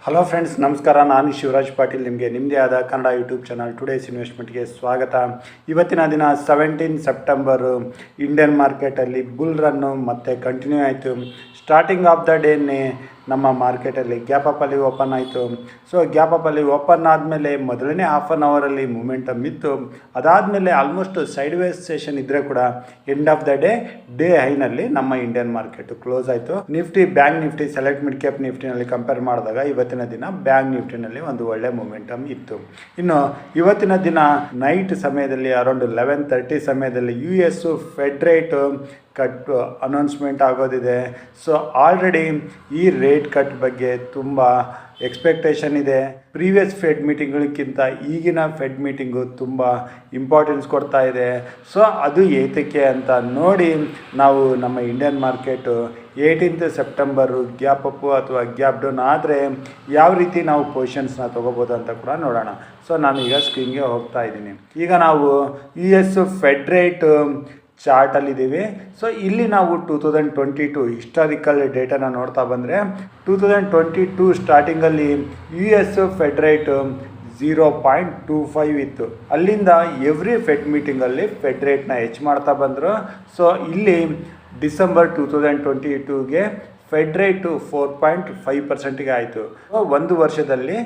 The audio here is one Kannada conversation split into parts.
ಹಲೋ ಫ್ರೆಂಡ್ಸ್, ನಮಸ್ಕಾರ. ನಾನು ಶಿವರಾಜ್ ಪಾಟೀಲ್. ನಿಮ್ಮದೇ ಆದ ಕನ್ನಡ ಯೂಟ್ಯೂಬ್ ಚಾನಲ್ ಟುಡೇಸ್ ಇನ್ವೆಸ್ಟ್ಮೆಂಟ್ಗೆ ಸ್ವಾಗತ. ಇವತ್ತಿನ ದಿನ 17 ಸೆಪ್ಟೆಂಬರು ಇಂಡಿಯನ್ ಮಾರ್ಕೆಟಲ್ಲಿ ಬುಲ್ ರನ್ನು ಮತ್ತೆ ಕಂಟಿನ್ಯೂ ಆಯಿತು. ಸ್ಟಾರ್ಟಿಂಗ್ ಆಫ್ ದ ಡೇನೇ ನಮ್ಮ ಮಾರ್ಕೆಟಲ್ಲಿ ಗ್ಯಾಪ್ ಅಪ್ಪಲ್ಲಿ ಓಪನ್ ಆಯಿತು. ಸೊ ಗ್ಯಾಪ್ ಅಪ್ಪಲ್ಲಿ ಓಪನ್ ಆದಮೇಲೆ ಮೊದಲನೇ ಹಾಫ್ ಆನ್ ಅವರಲ್ಲಿ ಮೂಮೆಂಟಮ್ ಇತ್ತು. ಅದಾದಮೇಲೆ ಆಲ್ಮೋಸ್ಟ್ ಸೈಡ್ ವೇಸ್ ಸೆಷನ್ ಇದ್ದರೆ ಕೂಡ ಎಂಡ್ ಆಫ್ ದ ಡೇ ಹೈನಲ್ಲಿ ನಮ್ಮ ಇಂಡಿಯನ್ ಮಾರ್ಕೆಟ್ ಕ್ಲೋಸ್ ಆಯಿತು. Nifty, bank Nifty, select mid cap ನಿಫ್ಟಿನಲ್ಲಿ ಕಂಪೇರ್ ಮಾಡಿದಾಗ ಇವತ್ತಿನ ದಿನ ಬ್ಯಾಂಕ್ ನಿಫ್ಟಿನಲ್ಲಿ ಒಂದು ಒಳ್ಳೆ ಮೂಮೆಂಟಮ್ ಇತ್ತು. ಇನ್ನು ಇವತ್ತಿನ ದಿನ ನೈಟ್ ಸಮಯದಲ್ಲಿ ಅರೌಂಡ್ 11:30 ಸಮಯದಲ್ಲಿ US fed rate cut announcement ಆಗೋದಿದೆ. ಸೊ ಆಲ್ರೆಡಿ ಈ ರೇಟ್ ಕಟ್ ಬಗ್ಗೆ ತುಂಬ ಎಕ್ಸ್ಪೆಕ್ಟೇಷನ್ ಇದೆ. ಪ್ರೀವಿಯಸ್ ಫೆಡ್ ಮೀಟಿಂಗ್ಗಳಿಗಿಂತ ಈಗಿನ ಫೆಡ್ ಮೀಟಿಂಗು ತುಂಬ ಇಂಪಾರ್ಟೆನ್ಸ್ ಕೊಡ್ತಾ ಇದೆ. ಸೊ ಅದು ಏತಕ್ಕೆ ಅಂತ ನೋಡಿ ನಾವು ನಮ್ಮ Indian market 18 September gap Appu ಅಥವಾ ಗ್ಯಾಪ್ ಡೌನ್ ಆದರೆ ಯಾವ ರೀತಿ ನಾವು ಪೊಸಿಷನ್ಸ್ನ ತೊಗೋಬೋದು ಅಂತ ಕೂಡ ನೋಡೋಣ. ಸೊ ನಾನು ಈಗ ಸ್ಕ್ರೀನ್ಗೆ ಹೋಗ್ತಾ ಇದ್ದೀನಿ. ಈಗ ನಾವು US ಫೆಡ್ ರೇಟ್ ಚಾರ್ಟಲ್ಲಿದ್ದೀವಿ. ಸೊ ಇಲ್ಲಿ ನಾವು 2022 ಹಿಸ್ಟಾರಿಕಲ್ ಡೇಟಾನ ನೋಡ್ತಾ ಬಂದರೆ 2022 ಸ್ಟಾರ್ಟಿಂಗಲ್ಲಿ US ಫೆಡ್ ರೇಟ್ 0.25 ಇತ್ತು. ಅಲ್ಲಿಂದ ಎವ್ರಿ ಫೆಡ್ ಮೀಟಿಂಗಲ್ಲಿ ಫೆಡ್ ರೇಟ್ನ ಹೆಚ್ಚು ಮಾಡ್ತಾ ಬಂದರು. ಸೊ ಇಲ್ಲಿ ಡಿಸೆಂಬರ್ 2022ಗೆ ಫೆಡ್ ರೇಟು 4.5%ಗೆ ಆಯಿತು. ಒಂದು ವರ್ಷದಲ್ಲಿ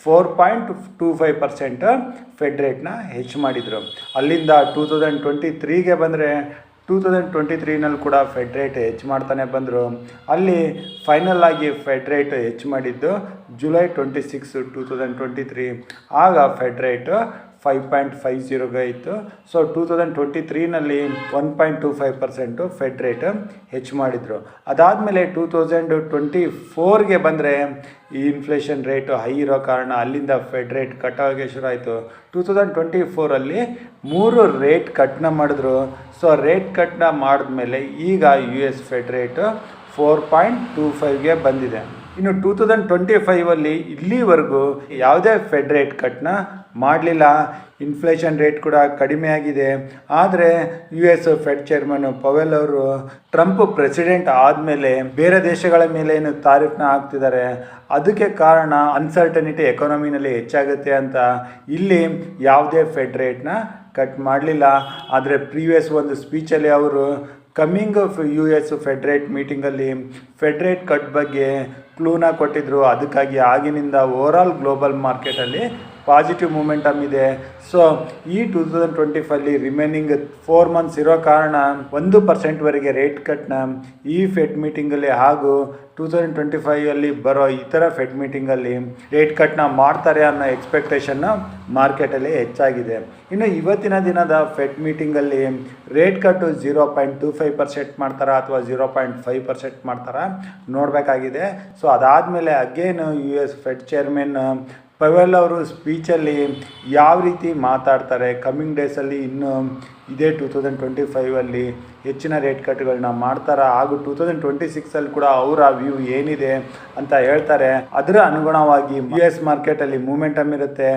4.25% ಫೆಡ್ ರೇಟ್ನ ಹೆಚ್ಚು ಮಾಡಿದರು. ಅಲ್ಲಿಂದ 2023ಗೆ ಬಂದರೆ 2023ನಲ್ಲಿ ಕೂಡ ಫೆಡ್ ರೇಟ್ ಹೆಚ್ಚು ಮಾಡ್ತಾನೆ ಬಂದರು. ಅಲ್ಲಿ ಫೈನಲ್ ಆಗಿ ಫೆಡ್ ರೇಟ್ ಹೆಚ್ಚು ಮಾಡಿದ್ದು ಜುಲೈ 26, 2023. ಆಗ ಫೆಡ್ ರೇಟು 5.50ಗೆ ಇತ್ತು. ಸೊ 2023ನಲ್ಲಿ 1.25% ಫೆಡ್ ರೇಟ್ ಹೆಚ್ಚು ಮಾಡಿದರು. ಅದಾದಮೇಲೆ 2024ಗೆ ಬಂದರೆ ಈ ಇನ್ಫ್ಲೇಷನ್ ರೇಟು ಹೈ ಇರೋ ಕಾರಣ ಅಲ್ಲಿಂದ ಫೆಡ್ ರೇಟ್ ಕಟ್ ಆಗೋಕ್ಕೆ ಶುರು ಆಯಿತು. 2024ಅಲ್ಲಿ 3 ರೇಟ್ ಕಟ್ನ ಮಾಡಿದ್ರು. ಸೊ ರೇಟ್ ಕಟ್ನ ಮಾಡಿದ್ಮೇಲೆ ಈಗ US ಫೆಡ್ ರೇಟು 4.25ಗೆ ಬಂದಿದೆ. ಇನ್ನು 2025ಅಲ್ಲಿ ಇಲ್ಲಿವರೆಗೂ ಯಾವುದೇ ಫೆಡ್ ರೇಟ್ ಕಟ್ನ ಮಾಡಲಿಲ್ಲ. ಇನ್ಫ್ಲೇಷನ್ ರೇಟ್ ಕೂಡ ಕಡಿಮೆ ಆಗಿದೆ. ಆದರೆ US ಫೆಡ್ ಚೇರ್ಮನ್ ಪವೆಲ್ ಅವರು ಟ್ರಂಪ್ ಪ್ರೆಸಿಡೆಂಟ್ ಆದಮೇಲೆ ಬೇರೆ ದೇಶಗಳ ಮೇಲೆ ಏನು ತಾರೀಫ್ನ ಹಾಕ್ತಿದ್ದಾರೆ, ಅದಕ್ಕೆ ಕಾರಣ ಅನ್ಸರ್ಟನಿಟಿ ಎಕಾನಮಿನಲ್ಲಿ ಹೆಚ್ಚಾಗುತ್ತೆ ಅಂತ ಇಲ್ಲಿ ಯಾವುದೇ ಫೆಡ್ ರೇಟ್ನ ಕಟ್ ಮಾಡಲಿಲ್ಲ. ಆದರೆ ಪ್ರೀವಿಯಸ್ ಒಂದು ಸ್ಪೀಚಲ್ಲಿ ಅವರು ಕಮ್ಮಿಂಗ್ US ಫೆಡ್ ರೇಟ್ ಮೀಟಿಂಗಲ್ಲಿ ಫೆಡ್ ರೇಟ್ ಕಟ್ ಬಗ್ಗೆ ಕ್ಲೂನ ಕೊಟ್ಟಿದ್ದರು. ಅದಕ್ಕಾಗಿ ಆಗಿನಿಂದ ಓವರಾಲ್ ಗ್ಲೋಬಲ್ ಮಾರ್ಕೆಟಲ್ಲಿ ಪಾಸಿಟಿವ್ ಮೂಮೆಂಟಮ್ ಇದೆ. ಸೊ ಈ 2025ಅಲ್ಲಿ ರಿಮೈನಿಂಗ್ 4 ಮಂತ್ಸ್ ಇರೋ ಕಾರಣ 1%ವರೆಗೆ ರೇಟ್ ಕಟ್ನ ಈ ಫೆಡ್ ಮೀಟಿಂಗಲ್ಲಿ ಹಾಗೂ 2025ಅಲ್ಲಿ ಬರೋ ಇತರ ಫೆಡ್ ಮೀಟಿಂಗಲ್ಲಿ ರೇಟ್ ಕಟ್ನ ಮಾಡ್ತಾರೆ ಅನ್ನೋ ಎಕ್ಸ್ಪೆಕ್ಟೇಷನ್ನ ಮಾರ್ಕೆಟಲ್ಲಿ ಹೆಚ್ಚಾಗಿದೆ. ಇನ್ನು ಇವತ್ತಿನ ದಿನದ ಫೆಡ್ ಮೀಟಿಂಗಲ್ಲಿ ರೇಟ್ ಕಟ್ಟು 0.25% ಮಾಡ್ತಾರಾ ಅಥವಾ 0.5% ಮಾಡ್ತಾರಾ ನೋಡಬೇಕಾಗಿದೆ. ಸೊ ಅದಾದಮೇಲೆ ಅಗೇನ್ US ಫೆಡ್ ಚೇರ್ಮನ್ ಪವೆಲ್ ಅವರು ಸ್ಪೀಚಲ್ಲಿ ಯಾವ ರೀತಿ ಮಾತಾಡ್ತಾರೆ, ಕಮ್ಮಿಂಗ್ ಡೇಸಲ್ಲಿ ಇನ್ನು ಇದೇ 2025ಅಲ್ಲಿ ಹೆಚ್ಚಿನ ರೇಟ್ ಕಟ್ಗಳನ್ನ ಮಾಡ್ತಾರೆ ಹಾಗೂ 2026ಅಲ್ಲಿ ಕೂಡ ಅವರ ವ್ಯೂ ಏನಿದೆ ಅಂತ ಹೇಳ್ತಾರೆ. ಅದರ ಅನುಗುಣವಾಗಿ US ಮಾರ್ಕೆಟಲ್ಲಿ ಮೂಮೆಂಟಮ್ ಇರುತ್ತೆ.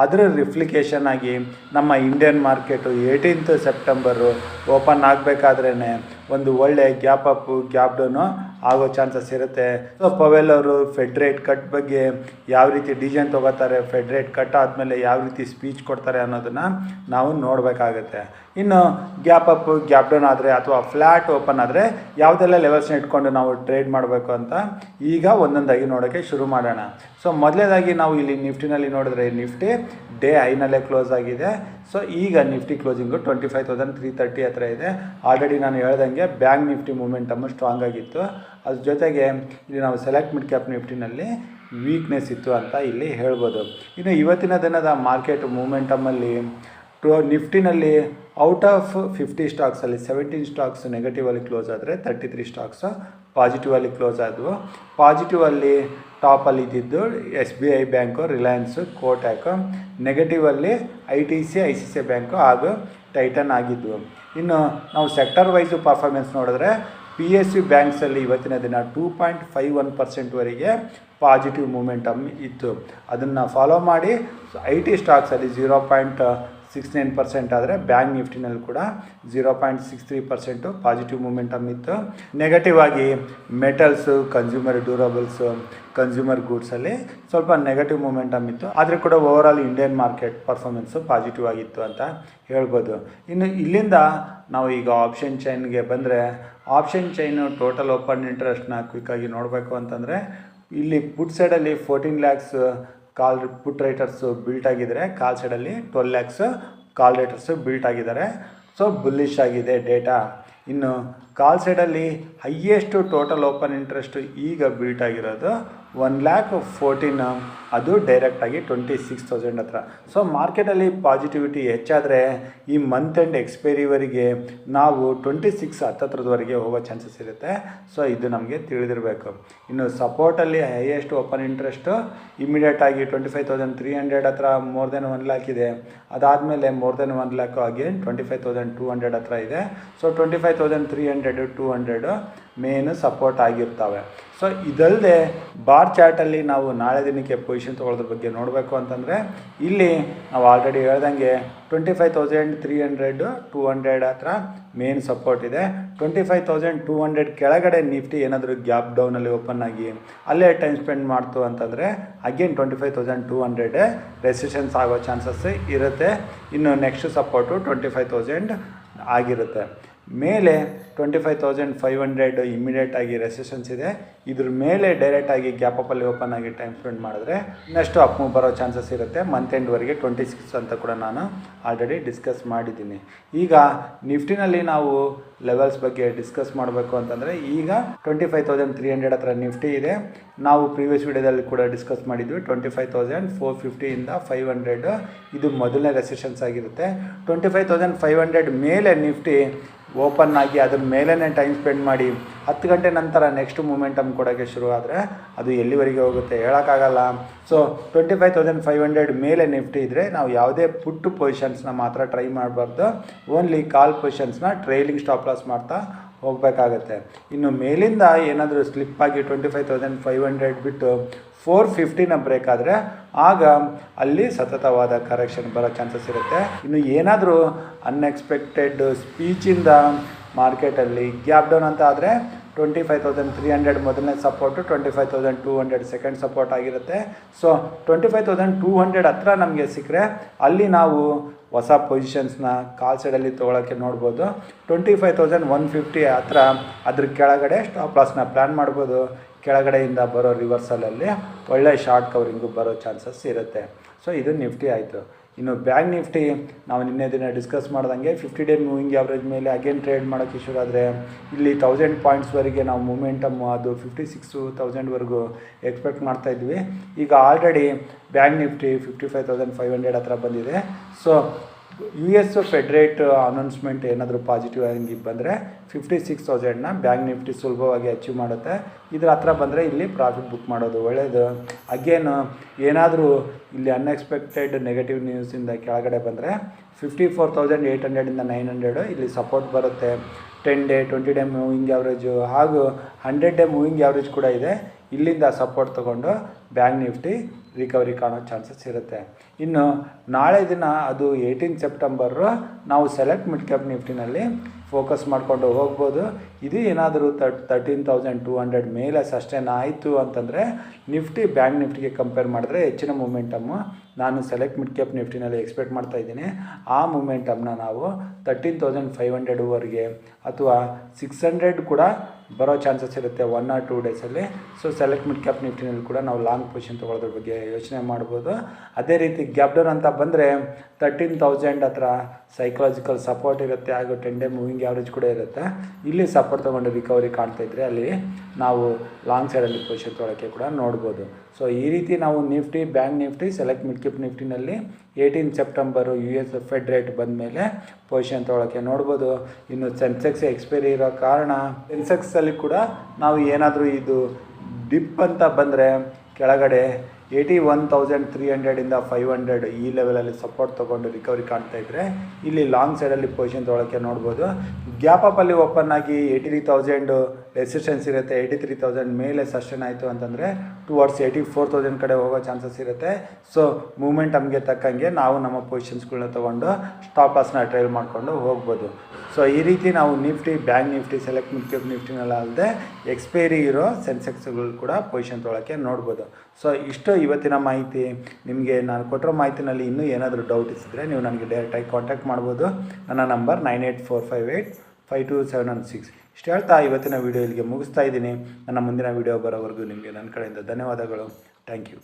ಅದರ ರಿಫ್ಲಿಕೇಷನ್ ಆಗಿ ನಮ್ಮ ಇಂಡಿಯನ್ ಮಾರ್ಕೆಟು 18 ಸೆಪ್ಟೆಂಬರು ಓಪನ್ ಆಗಬೇಕಾದ್ರೇ ಒಂದು ಒಳ್ಳೆ ಗ್ಯಾಪ್ ಅಪ್ಪು ಗ್ಯಾಪ್ ಡೌನು ಆಗೋ ಚಾನ್ಸಸ್ ಇರುತ್ತೆ. ಸೊ ಪವೆಲ್ ಅವರು ಫೆಡ್ ರೇಟ್ ಕಟ್ ಬಗ್ಗೆ ಯಾವ ರೀತಿ ಡಿಸಿಷನ್ ತೊಗೋತಾರೆ, ಫೆಡ್ ರೇಟ್ ಕಟ್ ಆದಮೇಲೆ ಯಾವ ರೀತಿ ಸ್ಪೀಚ್ ಕೊಡ್ತಾರೆ ಅನ್ನೋದನ್ನು ನಾವು ನೋಡಬೇಕಾಗತ್ತೆ. ಇನ್ನು ಗ್ಯಾಪ್ ಅಪ್ ಗ್ಯಾಪ್ ಡೌನ್ ಆದರೆ ಅಥವಾ ಫ್ಲ್ಯಾಟ್ ಓಪನ್ ಆದರೆ ಯಾವುದೆಲ್ಲ ಲೆವೆಲ್ಸ್ನ ಇಟ್ಕೊಂಡು ನಾವು ಟ್ರೇಡ್ ಮಾಡಬೇಕು ಅಂತ ಈಗ ಒಂದೊಂದಾಗಿ ನೋಡೋಕ್ಕೆ ಶುರು ಮಾಡೋಣ. ಸೊ ಮೊದಲನೇದಾಗಿ ನಾವು ಇಲ್ಲಿ ನಿಫ್ಟಿನಲ್ಲಿ ನೋಡಿದ್ರೆ ನಿಫ್ಟಿ ಡೇ ಹೈನಲ್ಲೇ ಕ್ಲೋಸ್ ಆಗಿದೆ. ಸೊ ಈಗ ನಿಫ್ಟಿ ಕ್ಲೋಸಿಂಗು 25,330 ಹತ್ರ ಇದೆ. ಆಲ್ರೆಡಿ ನಾನು ಹೇಳ್ದಂಗೆ ಬ್ಯಾಂಕ್ ನಿಫ್ಟಿ ಮೂಮೆಂಟಮ್ಮು ಸ್ಟ್ರಾಂಗ್ ಆಗಿತ್ತು. ಅದ್ರ ಜೊತೆಗೆ ಇಲ್ಲಿ ನಾವು ಸೆಲೆಕ್ಟ್ ಮಿಡ್ ಕ್ಯಾಪ್ ನಿಫ್ಟಿನಲ್ಲಿ ವೀಕ್ನೆಸ್ ಇತ್ತು ಅಂತ ಇಲ್ಲಿ ಹೇಳ್ಬೋದು. ಇನ್ನು ಇವತ್ತಿನ ದಿನದ ಮಾರ್ಕೆಟ್ ಮೂಮೆಂಟಮಲ್ಲಿ ನಿಫ್ಟಿನಲ್ಲಿ ಔಟ್ ಆಫ್ 50 ಸ್ಟಾಕ್ಸಲ್ಲಿ 17 ಸ್ಟಾಕ್ಸ್ ನೆಗೆಟಿವಲ್ಲಿ ಕ್ಲೋಸ್ ಆದರೆ 33 ಸ್ಟಾಕ್ಸ್ ಪಾಸಿಟಿವಲ್ಲಿ ಕ್ಲೋಸ್ ಆದವು. ಪಾಸಿಟಿವಲ್ಲಿ ಟಾಪಲ್ಲಿ ಇದ್ದಿದ್ದು SBI ಬ್ಯಾಂಕು, ರಿಲಯನ್ಸು, ಕೋಟಕ್. ನೆಗೆಟಿವಲ್ಲಿ ITC, ICICI ಬ್ಯಾಂಕು ಹಾಗೂ ಟೈಟನ್ ಆಗಿದ್ವು. ಇನ್ನು ನಾವು ಸೆಕ್ಟರ್ ವೈಸು ಪರ್ಫಾರ್ಮೆನ್ಸ್ ನೋಡಿದ್ರೆ PSU ಬ್ಯಾಂಕ್ಸಲ್ಲಿ ಇವತ್ತಿನ ದಿನ 2.51%ವರೆಗೆ ಪಾಸಿಟಿವ್ ಮೂಮೆಂಟಮ್ ಇತ್ತು. ಅದನ್ನು ಫಾಲೋ ಮಾಡಿ IT ಸ್ಟಾಕ್ಸಲ್ಲಿ 0.69% ಆದರೆ ಬ್ಯಾಂಕ್ ನಿಫ್ಟಿನಲ್ಲಿ ಕೂಡ 0.63% ಪಾಸಿಟಿವ್ ಮೂಮೆಂಟಮ್ ಇತ್ತು. ನೆಗೆಟಿವ್ ಆಗಿ ಮೆಟಲ್ಸು, ಕನ್ಸ್ಯೂಮರ್ ಡ್ಯೂರಬಲ್ಸು, ಕನ್ಸ್ಯೂಮರ್ ಗೂಡ್ಸಲ್ಲಿ ಸ್ವಲ್ಪ ನೆಗೆಟಿವ್ ಮೂಮೆಂಟಮ್ ಇತ್ತು. ಆದರೆ ಕೂಡ overall Indian market performance positive ಆಗಿತ್ತು ಅಂತ ಹೇಳ್ಬೋದು. ಇನ್ನು ಇಲ್ಲಿಂದ ನಾವು ಈಗ ಆಪ್ಷನ್ ಚೈನ್ಗೆ ಬಂದರೆ, ಆಪ್ಷನ್ ಚೈನು ಟೋಟಲ್ ಓಪನ್ ಇಂಟ್ರೆಸ್ಟ್ನ ಕ್ವಿಕ್ಕಾಗಿ ನೋಡಬೇಕು ಅಂತಂದರೆ, ಇಲ್ಲಿ ಪುಟ್ ಸೈಡಲ್ಲಿ 14 lakhs ಕಾಲ್ ಪುಟ್ ರೈಟರ್ಸು ಬಿಲ್ಟ್ ಆಗಿದ್ದಾರೆ, ಕಾಲ್ ಸೈಡಲ್ಲಿ 12 lakhs ಕಾಲ್ ರೈಟರ್ಸು ಬಿಲ್ಟ್ ಆಗಿದ್ದಾರೆ. ಸೊ ಬುಲ್ಲಿಶ್ ಆಗಿದೆ ಡೇಟಾ. ಇನ್ನು ಕಾಲ್ ಸೈಡಲ್ಲಿ ಹೈಯೆಸ್ಟು ಟೋಟಲ್ ಓಪನ್ ಇಂಟ್ರೆಸ್ಟ್ ಈಗ ಬಿಲ್ಟ್ ಆಗಿರೋದು 1,14,000, ಅದು ಡೈರೆಕ್ಟಾಗಿ 26,000 ಹತ್ರ. ಸೊ ಮಾರ್ಕೆಟಲ್ಲಿ ಪಾಸಿಟಿವಿಟಿ ಹೆಚ್ಚಾದರೆ ಈ ಮಂತ್ ಎಂಡ್ ಎಕ್ಸ್ಪೈರಿವರೆಗೆ ನಾವು 26 ಹತ್ತತ್ರದವರೆಗೆ ಹೋಗೋ ಚಾನ್ಸಸ್ ಇರುತ್ತೆ. ಸೊ ಇದು ನಮಗೆ ತಿಳಿದಿರಬೇಕು. ಇನ್ನು ಸಪೋರ್ಟಲ್ಲಿ ಹೈಯೆಸ್ಟ್ ಓಪನ್ ಇಂಟ್ರೆಸ್ಟು ಇಮಿಡಿಯೇಟಾಗಿ 25,300 ಹತ್ರ ಮೋರ್ ದೆನ್ 1 lakh ಇದೆ. ಅದಾದಮೇಲೆ ಮೋರ್ ದೆನ್ 1 lakh ಅಗೇನ್ 25,200 ಹತ್ರ ಇದೆ. ಸೊ 25,300, 200 ಮೇನು ಸಪೋರ್ಟ್ ಆಗಿರ್ತವೆ. ಸೊ ಇದಲ್ಲದೆ ಬಾರ್ ಚಾರ್ಟಲ್ಲಿ ನಾವು ನಾಳೆ ದಿನಕ್ಕೆ ಪೊಸಿಷನ್ ತೊಗೊಳ್ಳೋದ್ರ ಬಗ್ಗೆ ನೋಡಬೇಕು ಅಂತಂದರೆ, ಇಲ್ಲಿ ನಾವು ಆಲ್ರೆಡಿ ಹೇಳ್ದಂಗೆ 25,300, 200 ಹತ್ರ ಮೇನ್ ಸಪೋರ್ಟ್ ಇದೆ. 25,200 ಕೆಳಗಡೆ ನಿಫ್ಟಿ ಏನಾದರೂ ಗ್ಯಾಪ್ ಡೌನಲ್ಲಿ ಓಪನ್ ಆಗಿ ಅಲ್ಲೇ ಟೈಮ್ ಸ್ಪೆಂಡ್ ಮಾಡ್ತು ಅಂತಂದರೆ ಅಗೇನ್ 25,200 ರೆಸಿಸ್ಟೆನ್ಸ್ ಆಗೋ ಚಾನ್ಸಸ್ ಇರುತ್ತೆ. ಇನ್ನು ನೆಕ್ಸ್ಟ್ ಸಪೋರ್ಟು 25,000 ಆಗಿರುತ್ತೆ. ಮೇಲೆ 25,500 ಇಮಿಡಿಯೇಟಾಗಿ ರೆಸಿಸ್ಟೆನ್ಸ್ ಇದೆ. ಇದ್ರ ಮೇಲೆ ಡೈರೆಕ್ಟಾಗಿ ಗ್ಯಾಪಲ್ಲಿ ಓಪನ್ ಆಗಿ ಟೈಮ್ ಸ್ಪೆಂಡ್ ಮಾಡಿದ್ರೆ ಇನ್ನಷ್ಟು ಅಪ್ ಮೂವ್ ಬರೋ ಚಾನ್ಸಸ್ ಇರುತ್ತೆ. ಮಂತ್ ಎಂಡ್ವರೆಗೆ 26 ಅಂತ ಕೂಡ ನಾನು ಆಲ್ರೆಡಿ ಡಿಸ್ಕಸ್ ಮಾಡಿದ್ದೀನಿ. ಈಗ ನಿಫ್ಟಿನಲ್ಲಿ ನಾವು ಲೆವೆಲ್ಸ್ ಬಗ್ಗೆ ಡಿಸ್ಕಸ್ ಮಾಡಬೇಕು ಅಂತಂದರೆ, ಈಗ 25,300 ಹತ್ರ ನಿಫ್ಟಿ ಇದೆ. ನಾವು ಪ್ರೀವಿಯಸ್ ವಿಡಿಯೋದಲ್ಲಿ ಕೂಡ ಡಿಸ್ಕಸ್ ಮಾಡಿದ್ವಿ. 25,450 ಇಂದ 500 ಇದು ಮೊದಲನೇ ರೆಸಿಸ್ಟೆನ್ಸ್ ಆಗಿರುತ್ತೆ. 25,500 ಮೇಲೆ ನಿಫ್ಟಿ ಓಪನ್ ಆಗಿ ಅದ್ರ ಮೇಲೇ ಟೈಮ್ ಸ್ಪೆಂಡ್ ಮಾಡಿ 10 ಗಂಟೆ ನಂತರ ನೆಕ್ಸ್ಟ್ ಮೂಮೆಂಟಮ್ ಕೊಡೋಕ್ಕೆ ಶುರು ಆದರೆ ಅದು ಎಲ್ಲಿವರೆಗೆ ಹೋಗುತ್ತೆ ಹೇಳೋಕ್ಕಾಗಲ್ಲ. ಸೊ 25,500 ಮೇಲೆ ನಿಫ್ಟಿ ಇದ್ದರೆ ನಾವು ಯಾವುದೇ ಪುಟ್ಟು ಪೊಸಿಷನ್ಸ್ನ ಮಾತ್ರ ಟ್ರೈ ಮಾಡಬಾರ್ದು. ಓನ್ಲಿ ಕಾಲ್ ಪೊಸಿಷನ್ಸ್ನ ಟ್ರೈಲಿಂಗ್ ಸ್ಟಾಪ್ ಲಾಸ್ ಮಾಡ್ತಾ ಹೋಗಬೇಕಾಗತ್ತೆ. ಇನ್ನು ಮೇಲಿಂದ ಏನಾದರೂ ಸ್ಲಿಪ್ಪಾಗಿ 25,500 ಬಿಟ್ಟು 450ನ ಬ್ರೇಕ್ ಆದರೆ ಆಗ ಅಲ್ಲಿ ಸತತವಾದ ಕರೆಕ್ಷನ್ ಬರೋ ಚಾನ್ಸಸ್ ಇರುತ್ತೆ. ಇನ್ನು ಏನಾದರೂ ಅನ್ಎಕ್ಸ್ಪೆಕ್ಟೆಡ್ ಸ್ಪೀಚಿಂದ ಮಾರ್ಕೆಟಲ್ಲಿ ಗ್ಯಾಪ್ ಡೌನ್ ಅಂತ ಆದರೆ 25,300 ಮೊದಲನೇ ಸಪೋರ್ಟು, 25,200 ಸೆಕೆಂಡ್ ಸಪೋರ್ಟ್ ಆಗಿರುತ್ತೆ. ಸೊ 25,200 ಹತ್ರ ನಮಗೆ ಸಿಕ್ಕರೆ ಅಲ್ಲಿ ನಾವು ಹೊಸ ಪೊಸಿಷನ್ಸ್ನ ಕಾಲ್ ಸೈಡಲ್ಲಿ ತೊಗೊಳಕ್ಕೆ ನೋಡ್ಬೋದು. 25,150 ಹತ್ರ ಅದ್ರ ಕೆಳಗಡೆ ಸ್ಟಾಪ್ ಲಾಸ್ನ ಪ್ಲ್ಯಾನ್ ಮಾಡ್ಬೋದು. ಕೆಳಗಡೆಯಿಂದ ಬರೋ ರಿವರ್ಸಲಲ್ಲಿ ಒಳ್ಳೆ ಶಾರ್ಟ್ ಕವರಿಂಗು ಬರೋ ಚಾನ್ಸಸ್ ಇರುತ್ತೆ. ಸೊ ಇದು ನಿಫ್ಟಿ ಆಯಿತು. ಇನ್ನು ಬ್ಯಾಂಕ್ ನಿಫ್ಟಿ ನಾವು ನಿನ್ನೆ ದಿನ ಡಿಸ್ಕಸ್ ಮಾಡ್ದಂಗೆ 50 ಡೇ ಮೂವಿಂಗ್ ಆವ್ರೇಜ್ ಮೇಲೆ ಅಗೇನ್ ಟ್ರೇಡ್ ಮಾಡೋಕ್ಕೆ ಶುರು ಆದರೆ ಇಲ್ಲಿ 1000 ಪಾಯಿಂಟ್ಸ್ವರೆಗೆ ನಾವು ಮೂಮೆಂಟಮ್ಮು ಅದು 56,000ವರೆಗೂ ಎಕ್ಸ್ಪೆಕ್ಟ್ ಮಾಡ್ತಾಯಿದ್ವಿ. ಈಗ ಆಲ್ರೆಡಿ ಬ್ಯಾಂಕ್ ನಿಫ್ಟಿ 55,500 ಹತ್ರ ಬಂದಿದೆ. So US fed rate announcement ಏನಾದರೂ ಪಾಸಿಟಿವ್ ಆಗಿ ಬಂದರೆ 56,000ನ ಬ್ಯಾಂಕ್ ನಿಫ್ಟಿ ಸುಲಭವಾಗಿ ಅಚೀವ್ ಮಾಡುತ್ತೆ. ಇದರ ಹತ್ರ ಬಂದರೆ ಇಲ್ಲಿ ಪ್ರಾಫಿಟ್ ಬುಕ್ ಮಾಡೋದು ಒಳ್ಳೆಯದು. ಅಗೇನು ಏನಾದರೂ ಇಲ್ಲಿ ಅನ್ಎಕ್ಸ್ಪೆಕ್ಟೆಡ್ ನೆಗೆಟಿವ್ ನ್ಯೂಸಿಂದ ಕೆಳಗಡೆ ಬಂದರೆ 54,800ಇಂದ 900 ಇಲ್ಲಿ ಸಪೋರ್ಟ್ ಬರುತ್ತೆ. 10 ಡೇ 20 ಡೇ ಮೂವಿಂಗ್ ಆವ್ರೇಜು ಹಾಗೂ 100 ಡೇ ಮೂವಿಂಗ್ ಆವ್ರೇಜ್ ಕೂಡ ಇದೆ. ಇಲ್ಲಿಂದ ಸಪೋರ್ಟ್ ತೊಗೊಂಡು ಬ್ಯಾಂಕ್ ನಿಫ್ಟಿ ರಿಕವರಿ ಕಾಣೋ ಚಾನ್ಸಸ್ ಇರುತ್ತೆ. ಇನ್ನು ನಾಳೆ ದಿನ ಅದು 18 ಸೆಪ್ಟೆಂಬರು ನಾವು ಸೆಲೆಕ್ಟ್ ಮಿಡ್ ಕ್ಯಾಪ್ ನಿಫ್ಟಿನಲ್ಲಿ ಫೋಕಸ್ ಮಾಡಿಕೊಂಡು ಹೋಗ್ಬೋದು. ಇದು ಏನಾದರೂ 13,200 ಮೇಲೆ ಸಸ್ಟೈನ್ ಆಯಿತು ಅಂತಂದರೆ ನಿಫ್ಟಿ ಬ್ಯಾಂಕ್ ನಿಫ್ಟಿಗೆ ಕಂಪೇರ್ ಮಾಡಿದ್ರೆ ಹೆಚ್ಚಿನ ಮೂಮೆಂಟಮ್ಮು ನಾನು ಸೆಲೆಕ್ಟ್ ಮಿಡ್ ಕ್ಯಾಪ್ ನಿಫ್ಟಿನಲ್ಲಿ ಎಕ್ಸ್ಪೆಕ್ಟ್ ಮಾಡ್ತಾಯಿದ್ದೀನಿ. ಆ ಮೂಮೆಂಟಮ್ನ ನಾವು 13,500ವರೆಗೆ ಅಥವಾ 600 ಕೂಡ ಬರೋ ಚಾನ್ಸಸ್ ಇರುತ್ತೆ 1 or 2 ಡೇಸಲ್ಲಿ. ಸೊ ಸೆಲೆಕ್ಟ್ ಮಿಡ್ ಕ್ಯಾಪ್ ನಿಫ್ಟಿನಲ್ಲಿ ಕೂಡ ನಾವು ಲಾಂಗ್ ಪೊಸಿಷನ್ ತೊಗೊಳ್ಳೋದ್ರ ಬಗ್ಗೆ ಯೋಚನೆ ಮಾಡ್ಬೋದು. ಅದೇ ರೀತಿ ಗ್ಯಾಪ್ ಡೌನ್ ಅಂತ ಬಂದರೆ 13,000 ಹತ್ರ ಸೈಕಲಾಜಿಕಲ್ ಸಪೋರ್ಟ್ ಇರುತ್ತೆ ಹಾಗೂ 10 ಡೇ ಮೂವಿಂಗ್ ಆವ್ರೇಜ್ ಕೂಡ ಇರುತ್ತೆ. ಇಲ್ಲಿ ಸಪೋರ್ಟ್ ತೊಗೊಂಡು ರಿಕವರಿ ಕಾಣ್ತಾಯಿದ್ರೆ ಅಲ್ಲಿ ನಾವು ಲಾಂಗ್ ಸೈಡಲ್ಲಿ ಪೊಸಿಷನ್ ತೊಗೊಳ್ಳೋಕ್ಕೆ ಕೂಡ ನೋಡ್ಬೋದು. ಸೊ ಈ ರೀತಿ ನಾವು Nifty, bank Nifty, select mid cap ನಿಫ್ಟಿನಲ್ಲಿ 18 ಸೆಪ್ಟೆಂಬರು US ಫೆಡ್ ರೇಟ್ ಬಂದ ಮೇಲೆ ಪೊಸಿಷನ್ ತೊಗೊಳ್ಳೋಕ್ಕೆ ನೋಡ್ಬೋದು. ಇನ್ನು ಸೆನ್ಸೆಕ್ಸ್ ಎಕ್ಸ್ಪೈರಿ ಇರೋ ಕಾರಣ ಸೆನ್ಸೆಕ್ಸಲ್ಲಿ ಕೂಡ ನಾವು ಏನಾದರೂ ಇದು ಡಿಪ್ ಅಂತ ಬಂದರೆ ಕೆಳಗಡೆ 81,300ಇಂದ 500 ಈ ಲೆವೆಲಲ್ಲಿ ಸಪೋರ್ಟ್ ತೊಗೊಂಡು ರಿಕವರಿ ಕಾಣ್ತಾ ಇದ್ದರೆ ಇಲ್ಲಿ ಲಾಂಗ್ ಸೈಡಲ್ಲಿ ಪೊಸಿಷನ್ ತೊಗೊಳಕ್ಕೆ ನೋಡ್ಬೋದು. ಗ್ಯಾಪ್ ಅಪ್ಪಲ್ಲಿ ಓಪನ್ ಆಗಿ 83,000 ರೆಸಿಸ್ಟೆನ್ಸ್ ಇರುತ್ತೆ. 83,000 ಮೇಲೆ ಸಸ್ಟೇನ್ ಆಯಿತು ಅಂತಂದರೆ ಟುವರ್ಡ್ಸ್ 84,000 ಕಡೆ ಹೋಗೋ ಚಾನ್ಸಸ್ ಇರುತ್ತೆ. ಸೊ ಮೂಮೆಂಟಮ್ಗೆ ತಕ್ಕಂಗೆ ನಾವು ನಮ್ಮ ಪೊಸಿಷನ್ಸ್ಗಳನ್ನ ತೊಗೊಂಡು ಸ್ಟಾಪ್ ಲಾಸ್ನ ಟ್ರೈಲ್ ಮಾಡಿಕೊಂಡು ಹೋಗ್ಬೋದು. ಸೊ ಈ ರೀತಿ ನಾವು Nifty, bank Nifty, select mid cap ನಿಫ್ಟಿನೆಲ್ಲ ಅಲ್ಲದೆ ಎಕ್ಸ್ಪೈರಿ ಇರೋ ಸೆನ್ಸೆಕ್ಸ್ಗಳು ಕೂಡ ಪೊಸಿಷನ್ ತೊಗೊಳಕ್ಕೆ ನೋಡ್ಬೋದು. ಸೊ ಇಷ್ಟು ಇವತ್ತಿನ ಮಾಹಿತಿ. ನಿಮಗೆ ನಾನು ಕೊಟ್ಟಿರೋ ಮಾಹಿತಿನಲ್ಲಿ ಇನ್ನೂ ಏನಾದರೂ ಡೌಟ್ ಇದ್ದರೆ ನೀವು ನನಗೆ ಡೈರೆಕ್ಟಾಗಿ ಕಾಂಟ್ಯಾಕ್ಟ್ ಮಾಡ್ಬೋದು. ನನ್ನ ನಂಬರ್ 9845852716. ಇಷ್ಟು ಹೇಳ್ತಾ ಇವತ್ತಿನ ವೀಡಿಯೋ ಇಲ್ಲಿಗೆ ಮುಗಿಸ್ತಾ ಇದ್ದೀನಿ. ನನ್ನ ಮುಂದಿನ ವೀಡಿಯೋ ಬರೋವರೆಗೂ ನಿಮಗೆ ನನ್ನ ಕಡೆಯಿಂದ ಧನ್ಯವಾದಗಳು. Thank you.